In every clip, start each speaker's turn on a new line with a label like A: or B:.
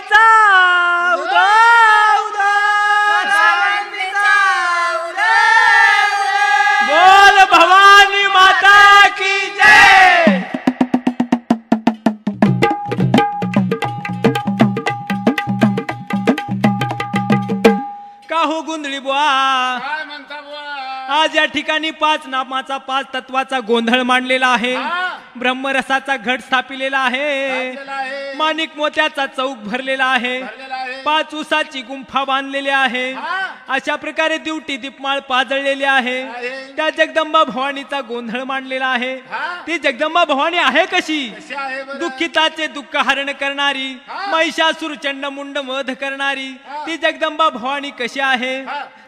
A: भवानीचा बोल भवानी माता की जय। का हो गुंदळी बुवा,
B: काय म्हणता बुवा?
A: आज या ठिकाणी 5 नामाचा 5 तत्वाचा गोंधळ मांडलेला आहे। ब्रह्मरसाचा घट स्थापिलेला आहे, माणिक मोत्याचा चौक भरलेला आहे, 5 उसाची गुंफा बांधलेली आहे। अशा प्रकारे दिवटी दीपमाळ पाजळलेली आहे। त्या जगदंबा भवानीचा गोंधळ मांडलेला आहे। ती जगदंबा भवानी आहे कशी? दुःखिताचे दुःख हरण करणारी, महिषासुर चंड मुंड वध करणारी ती जगदंबा भवानी कशी आहे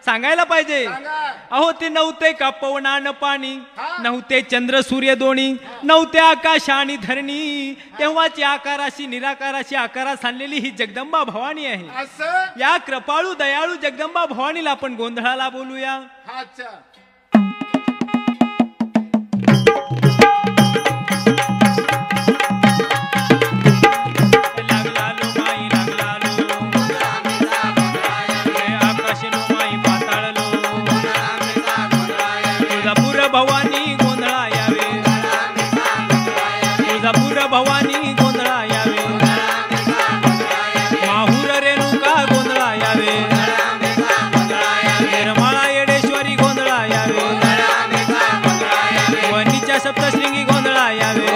A: सांगायला पाहिजे। अहो ते नव्हते का पवनान पाणी, नव्हते चंद्र सूर्य दोन्ही, नव्हते आकाश आणि धरणी, तेव्हाची आकाराशी निराकाराशी आकारास आणलेली ही जगदंबा भवानी आहे। या कृपाळू दयाळू जगदंबा भवानीला आपण गोंधळाला बोलूया। भवानी गोंधळा यावे, तुळजापूर भवानी गोंधळा यावे, माहूर रेणुका गोंधळा यावे, निर्मळा येडेश्वरी गोंधळा यावे, वणीच्या सप्तशृंगी गोंधळा यावे,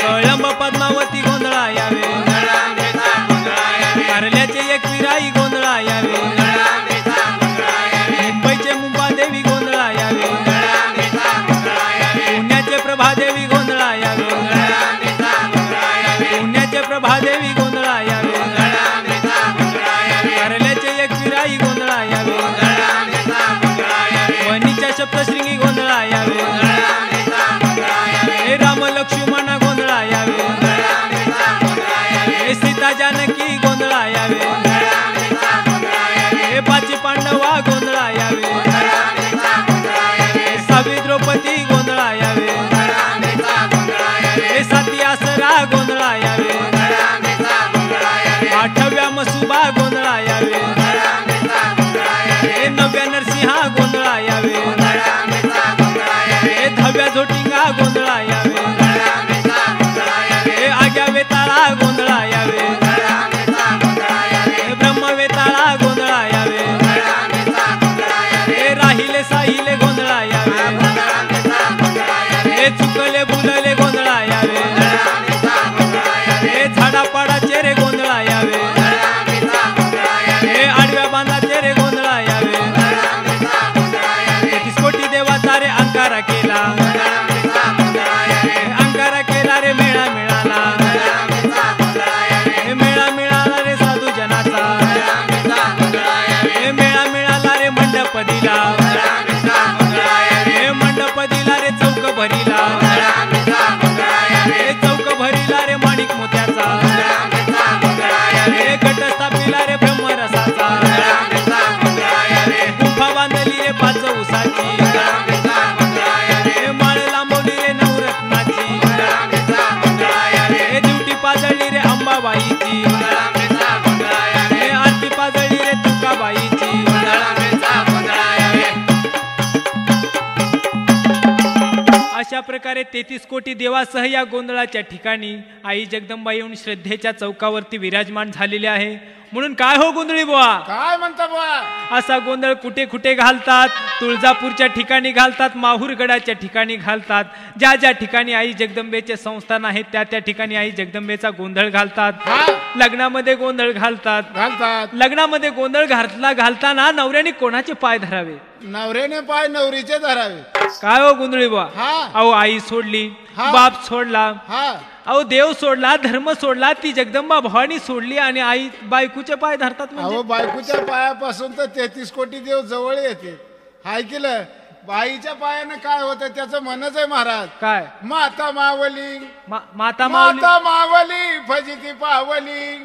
A: कळंब पद्मावती गोंधळा यावे, कारल्याचे एकविराई गोंधळा यावे, मुंबईचे मुंबादेवी गोंधळा यावे, पुण्याचे प्रभादेवी गोंधळा यावे, पुण्याचे प्रभादेवी गोंधळा यावे, कारल्याचे एकविराई गोंधळा यावे, वणीच्या सप्तशृंगी गोंधळा यावे, हे राम लक्ष्मण गोंधळा यावे, हे सीता जानकी गोंधळा यावे, हे 5 पांडवा गोंधळा यावे, सावी द्रौपदी गोंधळा यावे, हे 7 आसरा गोंधळा यावे, 8व्या मसुबा गोंधळा यावे, हे 9व्या नरसिंहा गोंधळा यावे, हे 10व्या झोटिंगा गोंधळा यावे, हे 11व्या वेताळा गोंधळा यावे, हे ब्रह्म वेताळा गोंधळा यावे, हे राहिले साहिले गोंधळा यावे, हे चुकले बुलले गोंधळा यावे, हे झाडापाडाचे रे गोंधळा यावे, हे आडव्या बांधाचे रे गोंधळा यावे, 33 कोटी देवाचा रे अंकारा केला, अंकारा केला रे मेळा मिळाला, हे मेळा मिळाला रे साधू जनाचा, हे मेळा मिळाला रे मंडप दिला, हे मंडप दिला रे चौक भरीला, हे चौक भरीला रे माणिक मोत्याचा, हे घट स्थापिला रे ब्रह्मरसाचा, गुंफा बांधली रे 5 उसाची, हे माळ लांबवली रे नवरत्नाची, हे दिवटी पाजळली रे अंबाबाईची, हे आरती पाजळली रे तुकाबाईची। अशा प्रकारे 33 कोटी देवासह या गोंधळाच्या ठिकाणी आई जगदंबा येऊन श्रद्धेच्या चौकावरती विराजमान झालेले आहे। म्हणून काय हो गोंधळी बुवा,
B: काय म्हणता बुवा?
A: असा गोंधळ कुठे कुठे घालतात? तुळजापूरच्या ठिकाणी घालतात, माहूरगडाच्या ठिकाणी घालतात, ज्या ज्या ठिकाणी आई जगदंबेचे संस्थान आहेत त्या त्या ठिकाणी आई जगदंबेचा गोंधळ घालतात। लग्नामध्ये गोंधळ घालतात, लग्नामध्ये गोंधळ घालताना नवऱ्याने कोणाचे पाय धरावे?
B: नवऱ्याने पाय नवरीचे धरावे।
A: काय हो गोंधळी बुवा, अहो आई सोडली, बाप सोडला, अहो देव सोडला, धर्म सोडला, ती जगदंबा भवानी सोडली आणि आई बायकोचे पाय धरतात म्हणजे?
B: अहो बायकोच्या पायापासून तर 33 कोटी देव जवळ येते। हाय केलं बाईच्या पायानं काय होतं त्याचं म्हणच आहे महाराज।
A: काय?
B: माता मावली
A: माता मावली
B: मावली फजिती पावली,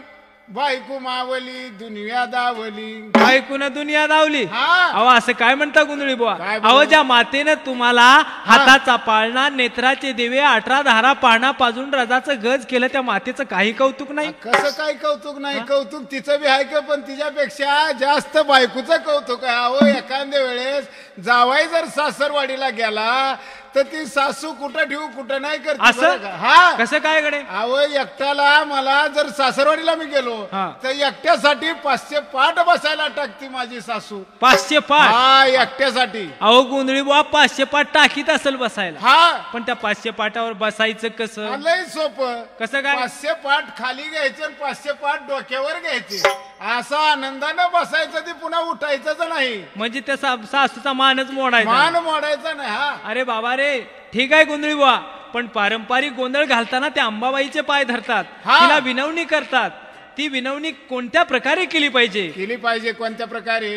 B: बायको मावली दुनिया दावली.
A: बायकून दुनिया दावली.
B: हा.
A: अहो असं काय म्हणता गोंधळी बुवा?
B: काय बोलू?
A: अहो ज्या मातेनं तुम्हाला हाताचा पाळणा, नेत्राचे दिवे, 18 धारा पाळणा पाजून रजाचं गज केलं, त्या मातेचं काही कौतुक नाही?
B: कसं काय कौतुक नाही? कौतुक तिचं बी आहे का, पण तिच्यापेक्षा जास्त बायकोचं कौतुक आहे. अहो एखाद्या वेळेस जावाई जर सासरवाडीला गेला तर ती सासू कुठं ठेवू कुठं नाही करते बरं
A: असं
B: का? हा.
A: कसं काय कडे?
B: अहो एकट्याला मला जर सासरवाडीला मी गेलो
A: हा.
B: तर एकट्यासाठी 500 पाट बसायला टाकते माझी सासू.
A: 500 पाठ?
B: हा, एकट्यासाठी.
A: अहो गोंधळी बुवा 500 पाठ टाकीत असेल बसायला.
B: हा,
A: पण त्या 500 पाटावर बसायचं कसं?
B: लय सोपं.
A: कसं काय?
B: 500 पाट खाली घ्यायचे आणि 500 पाट डोक्यावर घ्यायचे. असं आनंदानं बसायचं, ते पुन्हा उठायचंच नाही.
A: म्हणजे त्या सासूचा मानच मोडायचा?
B: मान मोडायचा नाही. हा.
A: अरे बाबा रे, ठीक आहे गोंधळी बुवा, पण पारंपरिक गोंधळ घालताना त्या अंबाबाईचे पाय धरतात,
B: हा.
A: तिला विनवणी करतात. ती विनवणी कोणत्या प्रकारे केली पाहिजे?
B: केली पाहिजे कोणत्या प्रकारे?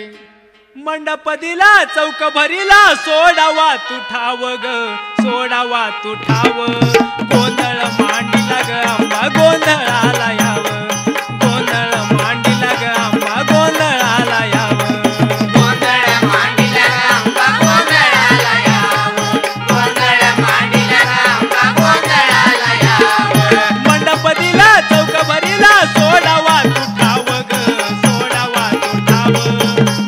A: मंडप दिला चौक भरीला, सोडावा तुठाव ग, सोडावा तुठाव. गोंधळ मांडला ग अंबा, गोंधळाला याव. गोंधळ मांडला ग अंबा, गोंधळाला याव. मंडप दिला चौक भरीला, सोडावा तुठाव ग, सोडावा तुठाव.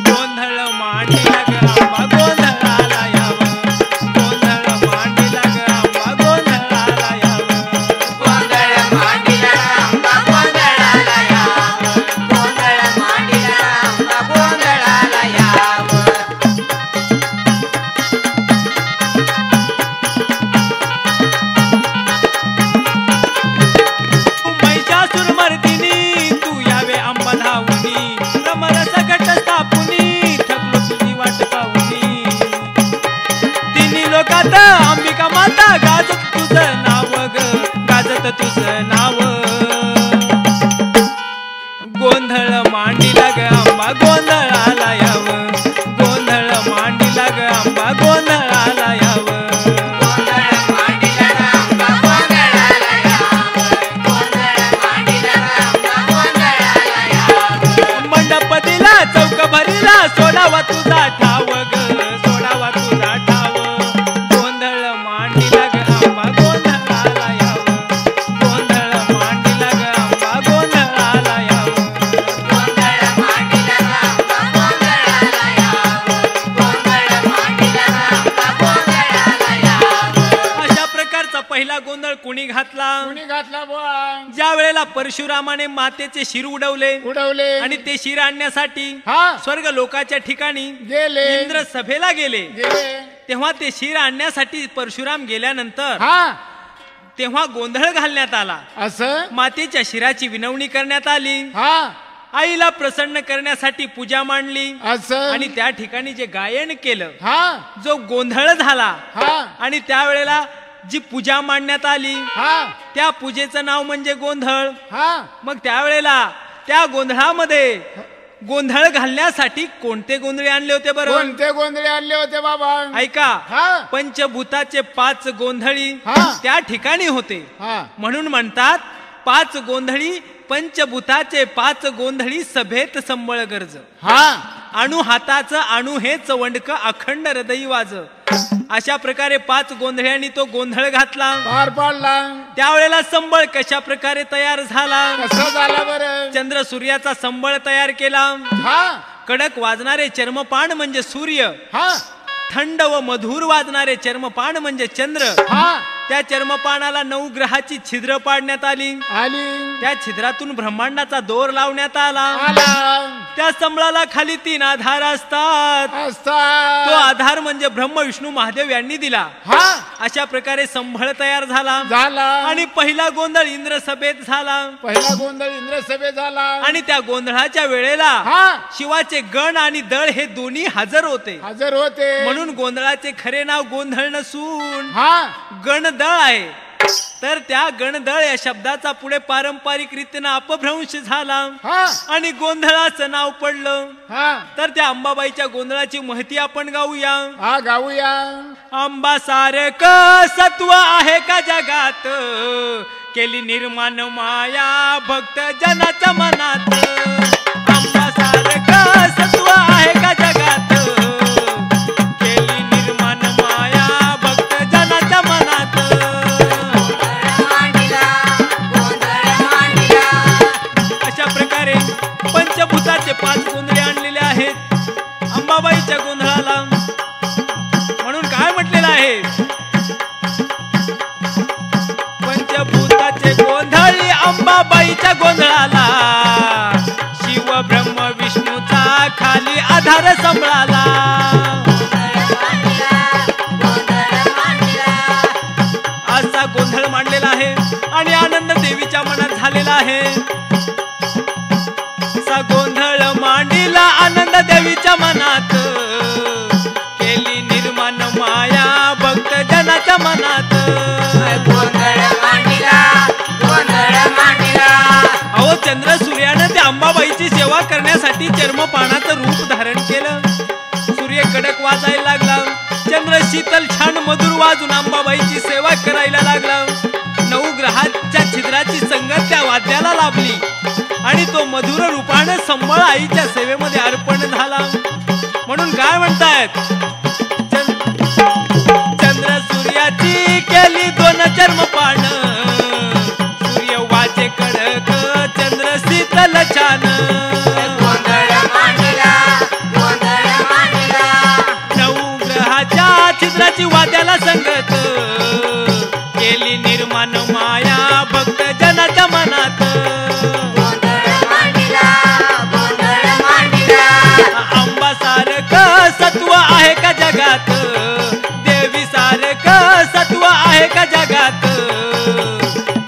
A: गोंधळ मांडला ग अंबा, गोंधळाला याव. गोंधळ मांडला ग अंबा, गोंधळाला याव. महिषासुर मर्दिनी तू यावे अंबा धावुनी, रमरस गट स्थापुनी, थकलो तुझी वाट पाहुनी. तिन्ही लोकात अंबिका माता, गाजत तुझं नाव ग, गाजत तुझं नाव. गोंधळ मांडीला ग अंबा, गोंधळाला याव. गोंधळ मांडीला ग अंबा, गोंधळाला याव. मंडप दिला चौक भरीला, सोडावा तुझा ठाव ग, सोडावा तुझा ठाव. गोंधळ मांडीला ग अंबा, गोंधळाला याव. गोंधळ मांडीला ग अंबा, गोंधळाला याव. अशा प्रकारचा पहिला गोंधळ कुणी घातला?
B: कोणी घातला बुवा?
A: ज्या वेळेला परशुरामाने मातेचे शिर उडवले
B: उडवले
A: आणि ते शिर आणण्यासाठी
B: हा.
A: स्वर्ग लोकाच्या ठिकाणी
B: गेले.
A: इंद्र सभेला गेले.
B: गेले.
A: तेव्हा ते शिर आणण्यासाठी परशुराम गेल्यानंतर
B: हा.
A: तेव्हा गोंधळ घालण्यात आला.
B: असं.
A: मातेच्या शिराची विनवणी करण्यात आली.
B: हा.
A: आईला प्रसन्न करण्यासाठी पूजा मांडली
B: असं.
A: आणि त्या ठिकाणी जे गायन केलं,
B: हा.
A: जो गोंधळ झाला,
B: हा.
A: आणि त्यावेळेला जी पूजा मांडण्यात आली,
B: हा.
A: त्या पूजेचं नाव म्हणजे गोंधळ.
B: हा.
A: मग त्यावेळेला त्या गोंधळामध्ये गोंधळ घालण्यासाठी कोणते गोंधळी आणले होते बरं?
B: कोणते गोंधळे आणले होते बाबा?
A: ऐका,
B: हा.
A: पंचभूताचे 5 गोंधळी
B: हा.
A: त्या ठिकाणी होते.
B: हा.
A: म्हणून म्हणतात 5 गोंधळी, पंचभूताचे 5 गोंधळी, सभेत संबळ गर्ज.
B: हा.
A: अणु हाताचं अणु हे चवंडक, अखंड हृदयी वाज. अशा प्रकारे 5 गोंधळ्यांनी तो गोंधळ घातला.
B: पार पाडला.
A: त्यावेळेला संबळ कशा प्रकारे तयार झाला?
B: कसं झाला बरं?
A: चंद्र सूर्याचा संबळ तयार केला.
B: हा.
A: कडक वाजणारे चर्मपाण म्हणजे सूर्य,
B: हा.
A: थंड व मधुर वाजणारे चर्मपाण म्हणजे चंद्र.
B: हा.
A: त्या चर्मपाणाला 9 ग्रहाची छिद्र पाडण्यात आली.
B: आली.
A: त्या छिद्रातून ब्रह्मांडाचा दोर लावण्यात आला.
B: आला.
A: त्या संबळाला खाली 3 आधार असतात. तो
B: असतात.
A: आधार म्हणजे ब्रह्म विष्णू महादेव यांनी दिला.
B: हा.
A: अशा प्रकारे संबळ तयार झाला.
B: झाला.
A: आणि पहिला गोंधळ इंद्र सभेत झाला.
B: पहिला गोंधळ इंद्र सभेत झाला.
A: आणि त्या गोंधळाच्या वेळेला
B: हा.
A: शिवाचे गण आणि दळ हे दोन्ही हजर होते.
B: हजर होते.
A: म्हणून गोंधळाचे खरे नाव गोंधळ नसून
B: हा.
A: गणदळ आहे. तर त्या गणदळ या शब्दाचा पुढे पारंपरिक रीतीनं अपभ्रंश झाला
B: हा.
A: आणि गोंधळाचं नाव पडलं.
B: हा.
A: तर त्या अंबाबाईच्या गोंधळाची महती आपण गाऊया.
B: हा. गाऊया.
A: अंबा सारक सत्व आहे का जगात, केली निर्माण माया भक्त जनाच्या मनात अंबासारखं सत्व आहे का जगात केली निर्माण माया भक्त जनाच्या मनात अशा प्रकारे पंचभूताचे 5 गोंधळे आणलेले आहेत अंबाबाईच्या गोंधळाला. म्हणून काय म्हटलेलं आहे पंचभूताचे गोंधळी अंबाबाईच्या गोंधळाला शिव ब्रह्म विष्णूचा खाली आधार सांभाळाला. असा गोंधळ मांडलेला आहे आणि आनंद देवीच्या मनात झालेला आहे. असा गोंधळ मांडीला आनंद देवीच्या मनात केली निर्माण माया भक्त जनाच्या मनात अहो चंद्र सूर्यानं त्या अंबाबाईची सेवा करण्यासाठी चर्मपानाचं रूप धारण केलं. सूर्य कडक वाजायला लागला चंद्र शीतल छान मधुर वाजून अंबाबाईची सेवा करायला लागला. 9 ग्रहाच्या छिद्राची संगत त्या वाद्याला लाभली आणि तो मधुर रूपाने संबळ आईच्या सेवेमध्ये अर्पण झाला. म्हणून काय म्हणतायत चंद्र सूर्याची केली 2 चर्मपान सूर्य वाचे कडक चंद्र शीतल छान 9 ग्रहाच्या छिद्राची वाद्याला संगत केली निर्माण माया भक्त जनाच्या मनात अंबासारखं सत्व आहे का जगात देवी सारखं सत्व आहे का जगात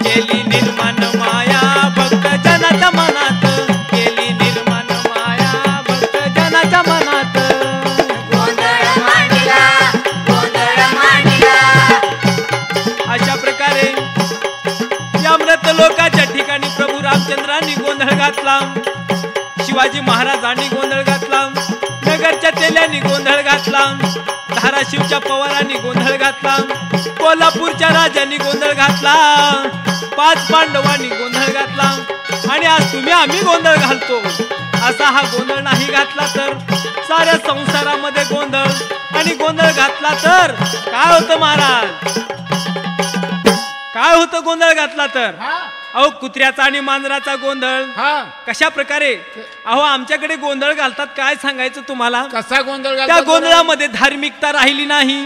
A: केली निर्माण माया भक्त जनाच्या मनात केली निर्माण माया भक्त जनाच्या मनात अशा प्रकारे या अमृत लोकाच्या ठिकाणी प्रभू रामचंद्रांनी गोंधळ घातला. शिवाजी महाराजांनी गोंधळ घातला. नगरच्या तेल्यांनी गोंधळ घातला. धाराशिवच्या पवारांनी गोंधळ घातला. कोल्हापूरच्या राजांनी गोंधळ घातला. 5 पांडवांनी गोंधळ घातला. आणि आज तुम्ही आम्ही गोंधळ घालतो. असा हा गोंधळ नाही घातला तर साऱ्या संसारामध्ये गोंधळ आणि गोंधळ घातला तर काय होतं महाराज काय होतं गोंधळ घातला तर अहो कुत्र्याचा आणि मांजराचा गोंधळ कशा प्रकारे अहो आमच्याकडे गोंधळ घालतात काय सांगायचं तुम्हाला.
B: कसा गोंधळ
A: त्या गोंधळामध्ये धार्मिकता राहिली नाही.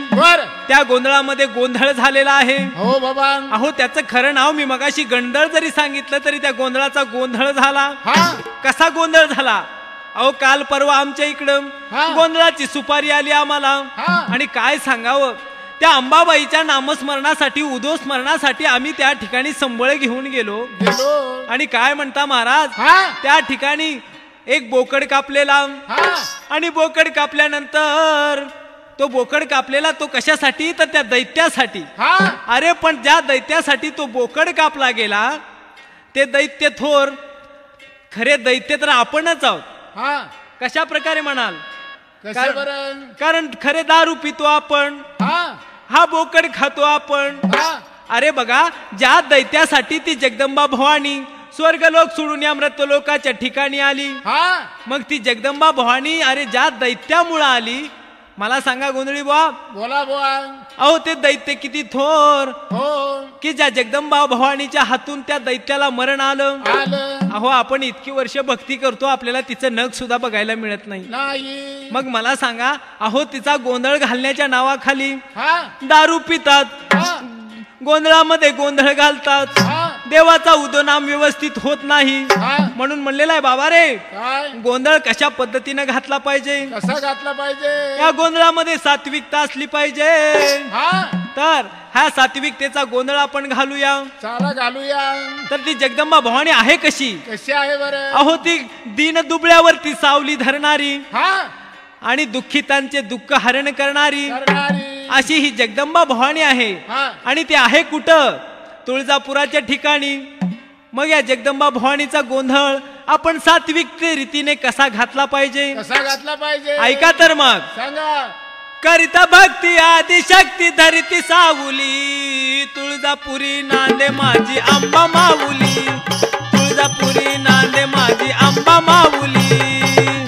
A: त्या गोंधळामध्ये गोंधळ झालेला आहे.
B: हो बाबा
A: अहो त्याचं खरं नाव मी मगाशी गंडळ जरी सांगितलं तरी त्या गोंधळाचा गोंधळ झाला. कसा गोंधळ झाला अहो काल परवा आमच्या इकडं गोंधळाची सुपारी आली आम्हाला आणि काय सांगावं त्या अंबाबाईच्या नामस्मरणासाठी उदोस्मरणासाठी आम्ही त्या ठिकाणी संबळ घेऊन गेलो आणि काय म्हणता महाराज त्या ठिकाणी एक बोकड कापलेला आणि बोकड कापल्यानंतर तो बोकड कापलेला तो कशासाठी तर त्या दैत्यासाठी. अरे पण ज्या दैत्यासाठी तो बोकड कापला गेला ते दैत्य थोर खरे दैत्य तर आपणच आहोत. कशा प्रकारे म्हणाल कारण खरे दारू पितो आपण हा बोकड खातो आपण. अरे बघा ज्या दैत्यासाठी ती जगदंबा भवानी स्वर्गलोक सोडून या मृतलोकाच्या ठिकाणी आली मग ती जगदंबा भवानी अरे ज्या दैत्यामुळे आली मला सांगा गोंधळी बुवा
B: बोला बुवा
A: अहो ते दैत्य किती थोर की ज्या जगदंबा भवानीच्या हातून त्या दैत्याला मरण आलं. अहो आपण इतकी वर्ष भक्ती करतो आपल्याला तिचं नख सुद्धा बघायला मिळत नाही. मग मला सांगा अहो तिचा गोंधळ घालण्याच्या नावाखाली दारू पितात गोंधळामध्ये गोंधळ घालतात देवाचा उदोनाम व्यवस्थित होत नाही. म्हणून म्हणलेला आहे बाबा रे गोंधळ कशा पद्धतीने घातला पाहिजे
B: कसा घातला पाहिजे
A: या गोंधळामध्ये सात्विकता असली पाहिजे. तर हा सात्विकतेचा गोंधळ आपण घालूया
B: चला घालूया.
A: तर ती जगदंबा भवानी आहे कशी
B: कशी आहे बरं
A: अहो ती दीन दुबळ्यावरती सावली धरणारी आणि दुःखितांचे दुःख हरण करणारी अशी ही जगदंबा भवानी आहे. आणि ती आहे कुठं तुळजापुराच्या ठिकाणी. मग या जगदंबा भवानीचा गोंधळ आपण सात्विक रीतीने कसा घातला पाहिजे
B: कसा घातला पाहिजे
A: ऐका तर मग
B: सांगा.
A: करिता भक्ती आदि शक्ती धरिती सावली तुळजा तुळजापुरी नांदे माझी आंबा माऊली, तुळजापुरी नांदे माझी आंबा माऊली,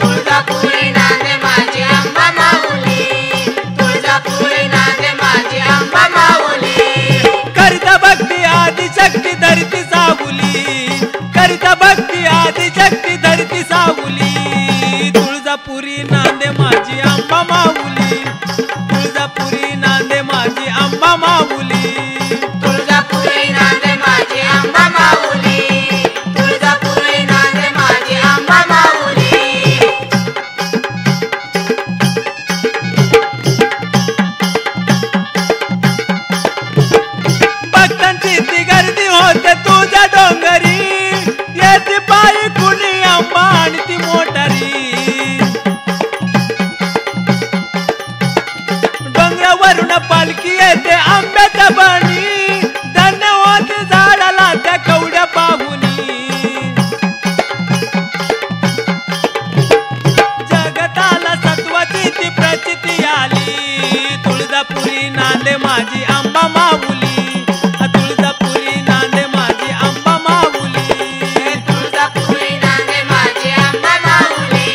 C: तुळजापुरी नांदे माझी आंबा माऊली, तुळजापुरी नांदे माझी आंबा माऊली.
A: करिता भक्ती आदिशक्ती धरती सावली, करिता भक्ती आदिशक्ती धरती सावली, तुळजापुरी नांदे माझी आंबा माऊली, तुळजापुरी नांदे माझी आंबा माऊली,
C: तुळजापुरी नांदे माझी आंबा माऊली, तुळजापुरी नांदे माझी आंबा माऊली.
A: भक्तांची ती गर्दी होते तुझ्या डोंगरी, येते पायी कुणी आंबा आणि ती मोटारी, डोंगरावरून पालखी येते आंब्याच्या बणी, धन्य होते झाडाला त्या कवड्या पाहुनी, जगताला सत्वाची ती प्रचिती आली, तुळजापुरी नांदे माझी आंबा माऊली, तुळजापुरी नांदे माझी आंबा माऊली,
C: तुळजापुरी नांदे माझी आंबा माऊली,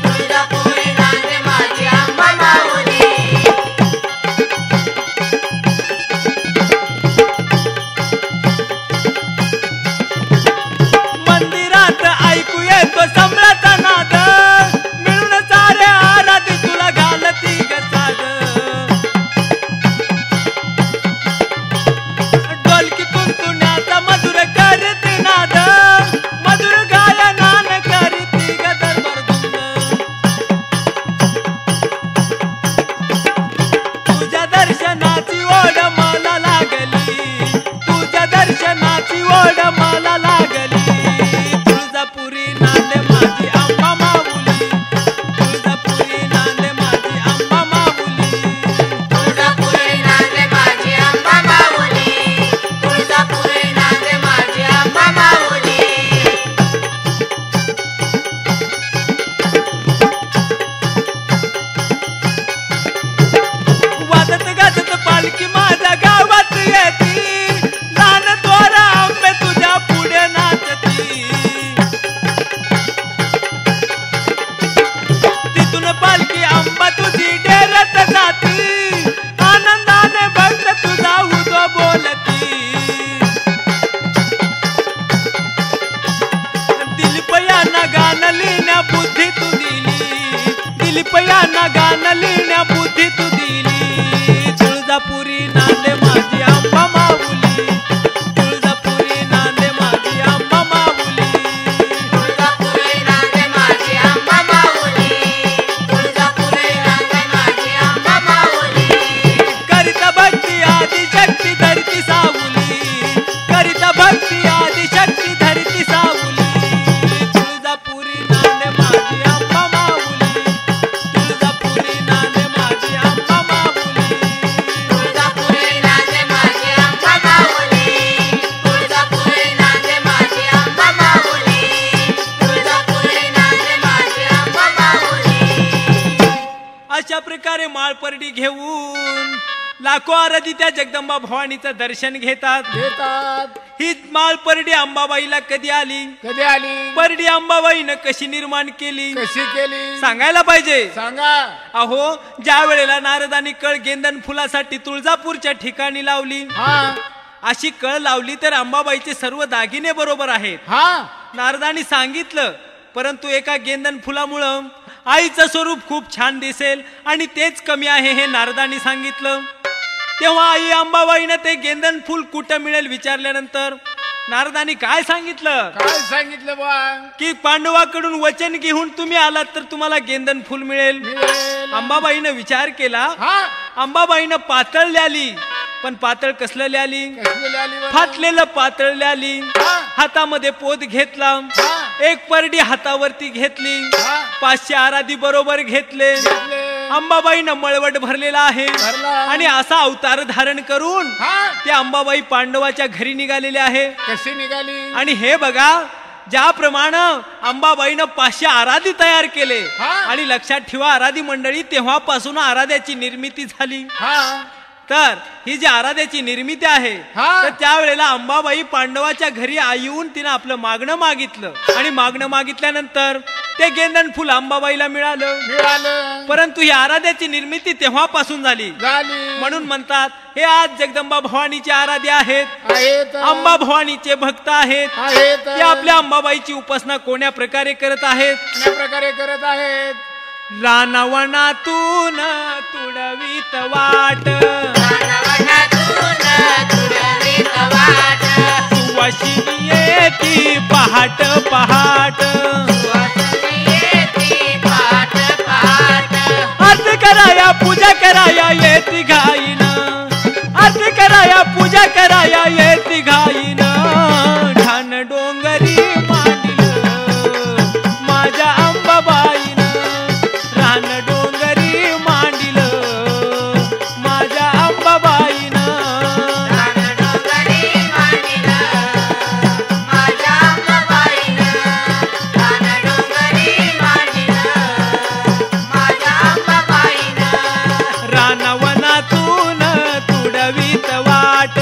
C: तुळजापुरी नांदे माझी आंबा माऊली.
A: मंदिरात ऐकू येतो सम्राचा नाद, मिळून सारे आराधी तुला घालती ग साद, ढोलकी तुंतुण्याचा मधुर करती नाद, मधुर गायनान करती ग दरबार तुझ्या दर्शनाची ओढ मला लागली, तुझ्या दर्शनाची ओढ मला लागली, तुळजापुरी नांदे माझी आंबा माऊली, तुळजापुरी नांदे माझी आंबा माऊली,
C: तुळजापुरी नांदे माझी आंबा माऊली, तुळजापुरी नांदे माझी आंबा माऊली.
A: वाजत गाजत पालखी माझ्या गावात येती, लहान द्वारा आंबे तुझ्या पुढे नाचती, तिथून पालखी आंबा तुझी डेरत जाती, आनंदाने भक्त तुझा उदो बोलती, दिलीप यांना गाणं लिहिण्या बुद्धी तू दिली, दिलीप यांना गाणं लिहिण्या बुद्धी तू दिली, तुळजापुरी नांदे माझी आंबा माऊली, तुळजापुरी नांदे माझी आंबा माऊली,
C: तुळजापुरी नांदे माझी आंबा माऊली, तुळजापुरी नांदे माझी आंबा माऊली.
A: करिता भक्ती आदिशक्ती धरती सावली, करिता भक्ती आदिशक्ती धरती सावली, तुळजापुरी नांदे माझी आंबा माऊली, तुळजापुरी नांदे माझी आंबा माऊली,
C: तुळजापुरी नांदे माझी आंबा माऊली, तुळजापुरी नांदे माझी आंबा माऊली, तुळजापुरी नांदे माझी आंबा माऊली.
A: अशा प्रकारे माळपर्डी घेऊन लाखो आराधी त्या जगदंबा भवानीचं दर्शन घेतात. ही माळपर्डी अंबाबाईला कधी आली,
B: कधी आली,
A: परडी अंबाबाईनं कशी निर्माण केली
B: कशी केली
A: सांगायला पाहिजे.
B: सांगा.
A: अहो, ज्या वेळेला नारदानी कळ गेंदन फुलासाठी तुळजापूरच्या ठिकाणी लावली,
B: हा
A: अशी कळ लावली तर अंबाबाईचे सर्व दागिने बरोबर आहेत.
B: हा
A: नारदानी सांगितलं, परंतु एका गेंदन फुलामुळं आईचं स्वरूप खूप छान दिसेल आणि तेच कमी आहे हे नारदानी सांगितलं. तेव्हा आई अंबाबाईनं ते गेंदन फुल कुठं मिळेल विचारल्यानंतर नारदानी काय सांगितलं,
B: काय सांगितलं बा,
A: की पांडवाकडून वचन घेऊन तुम्ही आलात तर तुम्हाला गेंदन फुल मिळेल.
B: मिळेल.
A: अंबाबाईनं विचार केला.
B: हा
A: अंबाबाईनं पातळ ल्याली, पण पातळ कसलं ल्याली,
B: कसली आली बा?
A: फाटलेलं पातळ ल्याली.
B: हा.
A: हातामध्ये पोत घेतला,
B: हा.
A: एक परडी हातावरती घेतली,
B: हा.
A: 500 आराधी बरोबर घेतले.
B: घेतले.
A: अंबाबाईनं मळवट भरलेला आहे
B: भरला.
A: आणि असा अवतार धारण करून
B: हा
A: त्या अंबाबाई पांडवाच्या घरी निघालेल्या आहे.
B: कशी निघाली,
A: आणि हे बघा, ज्याप्रमाणे अंबाबाईनं 500 आराधी तयार केले,
B: हा.
A: आणि लक्षात ठेवा आराधी मंडळी तेव्हापासून आराध्याची निर्मिती झाली.
B: हा
A: तर ही जी आराध्याची निर्मिती आहे
B: हा.
A: तर त्यावेळेला अंबाबाई पांडवाच्या घरी येऊन तिनं आपलं मागणं मागितलं आणि मागणं मागितल्यानंतर ते गेंदण फुल अंबाबाईला मिळालं. परंतु ही आराध्याची निर्मिती तेव्हापासून झाली म्हणून म्हणतात हे आज जगदंबा भवानीचे आराध्य आहेत, अंबा भवानीचे भक्त आहेत. ते आपल्या अंबाबाईची उपासना कोण्या प्रकारे करत आहेत. रानवनातून तुडवीत वाट, सुवासिनी येती पहाट पहाट, आरती कराया पूजा कराया येती घाईन, आरती कराया पूजा कराया येती घाईन. ढान डोंगरी मांडिल माझ्या अंबाबाईन, रान डोंगरी मांडिल माझ्या अंबाबाईन. रानवनातून तुडवीत वाट,